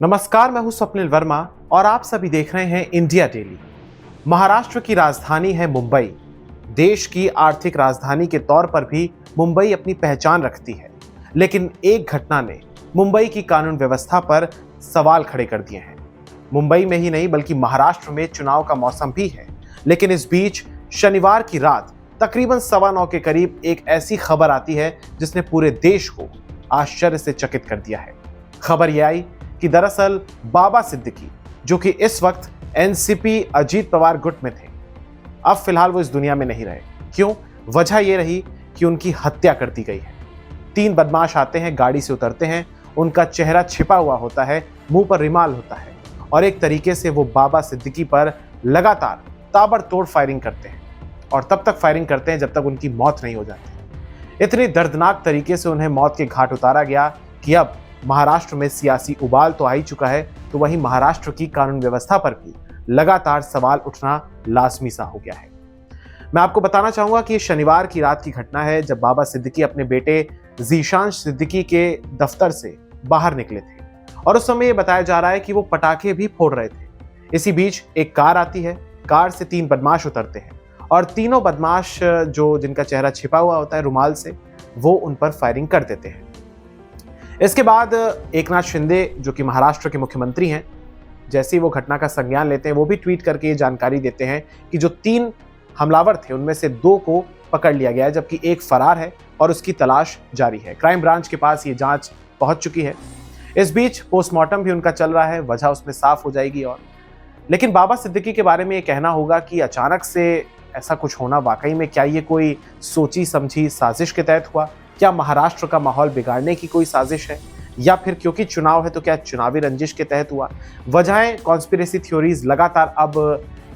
नमस्कार, मैं हूं स्वप्निल वर्मा और आप सभी देख रहे हैं इंडिया डेली। महाराष्ट्र की राजधानी है मुंबई। देश की आर्थिक राजधानी के तौर पर भी मुंबई अपनी पहचान रखती है, लेकिन एक घटना ने मुंबई की कानून व्यवस्था पर सवाल खड़े कर दिए हैं। मुंबई में ही नहीं बल्कि महाराष्ट्र में चुनाव का मौसम भी है, लेकिन इस बीच शनिवार की रात तकरीबन 9:15 के करीब एक ऐसी खबर आती है जिसने पूरे देश को आश्चर्य से चकित कर दिया है। खबर यह आई कि दरअसल बाबा सिद्दीकी, जो कि इस वक्त एनसीपी अजीत पवार गुट में थे, अब फिलहाल वो इस दुनिया में नहीं रहे। क्यों? वजह यह रही कि उनकी हत्या कर दी गई है। 3 बदमाश आते हैं, गाड़ी से उतरते हैं, उनका चेहरा छिपा हुआ होता है, मुंह पर रुमाल होता है और एक तरीके से वो बाबा सिद्दीकी पर लगातार ताबड़तोड़ फायरिंग करते हैं और तब तक फायरिंग करते हैं जब तक उनकी मौत नहीं हो जाती। इतनी दर्दनाक तरीके से उन्हें मौत के घाट उतारा गया कि अब महाराष्ट्र में सियासी उबाल तो आ ही चुका है, तो वहीं महाराष्ट्र की कानून व्यवस्था पर भी लगातार सवाल उठना लाजमी सा हो गया है। मैं आपको बताना चाहूंगा कि शनिवार की रात की घटना है, जब बाबा सिद्दीकी अपने बेटे जीशान सिद्दीकी के दफ्तर से बाहर निकले थे और उस समय यह बताया जा रहा है कि वो पटाखे भी फोड़ रहे थे। इसी बीच एक कार आती है, कार से 3 बदमाश उतरते हैं और तीनों बदमाश जिनका चेहरा छिपा हुआ होता है रुमाल से, वो उन पर फायरिंग कर देते हैं। इसके बाद एकनाथ शिंदे, जो कि महाराष्ट्र के मुख्यमंत्री हैं, जैसे ही वो घटना का संज्ञान लेते हैं, वो भी ट्वीट करके ये जानकारी देते हैं कि जो 3 हमलावर थे उनमें से 2 को पकड़ लिया गया है, जबकि एक फरार है और उसकी तलाश जारी है। क्राइम ब्रांच के पास ये जांच पहुंच चुकी है। इस बीच पोस्टमार्टम भी उनका चल रहा है, वजह उसमें साफ हो जाएगी। और लेकिन बाबा सिद्दीकी के बारे में ये कहना होगा कि अचानक से ऐसा कुछ होना, वाकई में क्या ये कोई सोची समझी साजिश के तहत हुआ? क्या महाराष्ट्र का माहौल बिगाड़ने की कोई साजिश है, या फिर क्योंकि चुनाव है तो क्या चुनावी रंजिश के तहत हुआ? वजहें, कॉन्स्पिरेसी थ्योरीज लगातार अब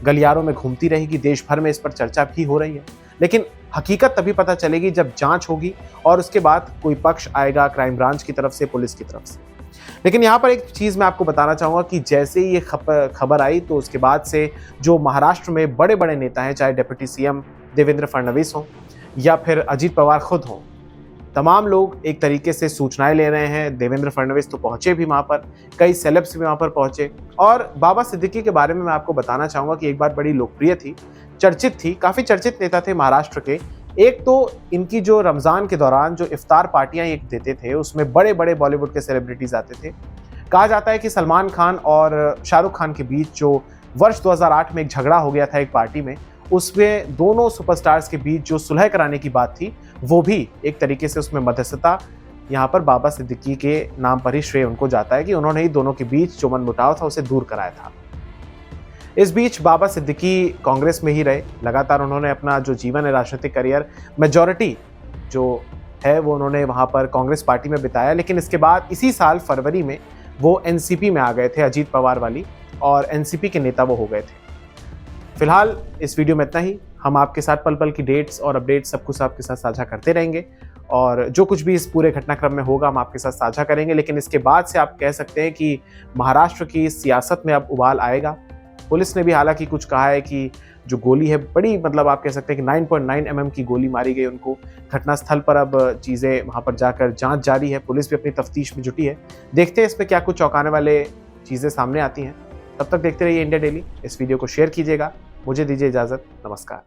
गलियारों में घूमती रहेगी, देश भर में इस पर चर्चा भी हो रही है, लेकिन हकीकत तभी पता चलेगी जब जांच होगी और उसके बाद कोई पक्ष आएगा, क्राइम ब्रांच की तरफ से, पुलिस की तरफ से। लेकिन यहाँ पर एक चीज़ मैं आपको बताना चाहूँगा कि जैसे ही ये खबर आई तो उसके बाद से जो महाराष्ट्र में बड़े बड़े नेता हैं, चाहे डिप्टी सीएम देवेंद्र फडणवीस हों या फिर अजीत पवार खुद हों, तमाम लोग एक तरीके से सूचनाएं ले रहे हैं। देवेंद्र फडणवीस तो पहुंचे भी वहां पर, कई सेलेब्स भी वहां पर पहुंचे। और बाबा सिद्दीकी के बारे में मैं आपको बताना चाहूंगा कि एक बात बड़ी लोकप्रिय थी, चर्चित थी, काफी चर्चित नेता थे महाराष्ट्र के। एक तो इनकी जो रमजान के दौरान जो इफ्तार पार्टियां एक देते थे, उसमें बड़े बड़े बॉलीवुड के सेलिब्रिटीज आते थे। कहा जाता है कि सलमान खान और शाहरुख खान के बीच जो वर्ष 2008 में एक झगड़ा हो गया था एक पार्टी में, उसमें दोनों सुपरस्टार्स के बीच जो सुलह कराने की बात थी, वो भी एक तरीके से उसमें मध्यस्थता यहाँ पर बाबा सिद्दीकी के नाम पर ही श्रेय उनको जाता है कि उन्होंने ही दोनों के बीच जो मनमुटाव था उसे दूर कराया था। इस बीच बाबा सिद्दीकी कांग्रेस में ही रहे, लगातार उन्होंने अपना जो जीवन है, राजनीतिक करियर, मेजॉरिटी जो है वो उन्होंने वहाँ पर कांग्रेस पार्टी में बिताया। लेकिन इसके बाद इसी साल फरवरी में वो एनसीपी में आ गए थे, अजीत पवार वाली, और एनसीपी के नेता वो हो गए थे। फिलहाल इस वीडियो में इतना ही। हम आपके साथ पल पल की डेट्स और अपडेट्स सब कुछ आपके साथ साझा करते रहेंगे और जो कुछ भी इस पूरे घटनाक्रम में होगा हम आपके साथ साझा करेंगे। लेकिन इसके बाद से आप कह सकते हैं कि महाराष्ट्र की सियासत में अब उबाल आएगा। पुलिस ने भी हालांकि कुछ कहा है कि जो गोली है बड़ी, मतलब आप कह सकते हैं कि 9.9 mm की गोली मारी गई उनको। घटनास्थल पर अब चीज़ें वहाँ पर जाकर जाँच जारी है, पुलिस भी अपनी तफ्तीश में जुटी है। देखते हैं इसमें क्या कुछ चौंकाने वाले चीज़ें सामने आती हैं। तब तक देखते रहिए इंडिया डेली। इस वीडियो को शेयर कीजिएगा। मुझे दीजिए इजाज़त। नमस्कार।